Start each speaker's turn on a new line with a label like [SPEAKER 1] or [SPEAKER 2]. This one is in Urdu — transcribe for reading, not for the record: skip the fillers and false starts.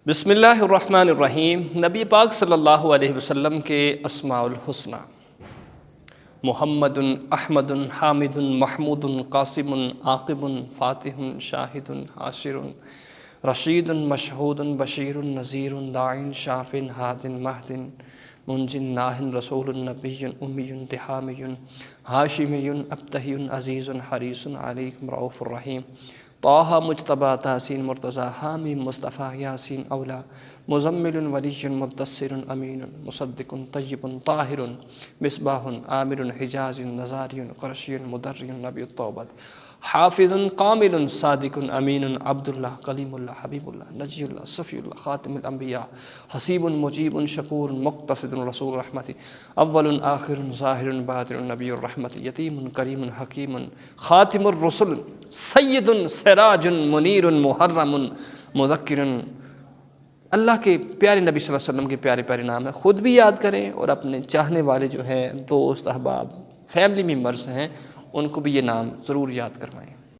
[SPEAKER 1] بسم اللہ الرحمن الرحیم۔ نبی پاک صلی اللہ علیہ وسلم کے اسماء الحسنی: محمد، احمد، حامد، محمود، قاسم، عاقب، فاتح، شاہد، حاشر، رشید، مشہود، بشیر، نذیر، داع، شاف، ہاد، مہد، منج، ناہ، رسول، نبی، امی، تحامی، ہاشمی، ابتہی، عزیز، حریص علیکم، رؤوف الرحیم۔ طٰہٰ، مجتبیٰ، تحسین، مرتضیٰ، حامیم، مصطفیٰ، یاسین، اولیٰ، مزمل، ولی، مدثر، امین، مصدق، طیب، طاہر، مصباح، عامر، حجاز، نزاری، قرشی، مدری، نبی التوبۃ، حافظ، کامل، صادق، امین، عبداللہ، کلیم اللہ، حبیب اللہ، نجی اللہ، صفی اللہ، خاتم الانبیاء، حسیب، مجیب، شکور، مقتصد، رسول رحمت، اول آخر، ظاہر باطن، نبی الرحمت، یتیم، کریم، حکیم، خاتم الرسل، سید، سراج، منیر، محرم، مذکر۔ اللہ کے پیارے نبی صلی اللہ علیہ وسلم کے پیارے پیارے نام ہیں، خود بھی یاد کریں اور اپنے چاہنے والے جو ہیں، دوست، احباب، فیملی ممبرس ہیں، ان کو بھی یہ نام ضرور یاد کروائیں۔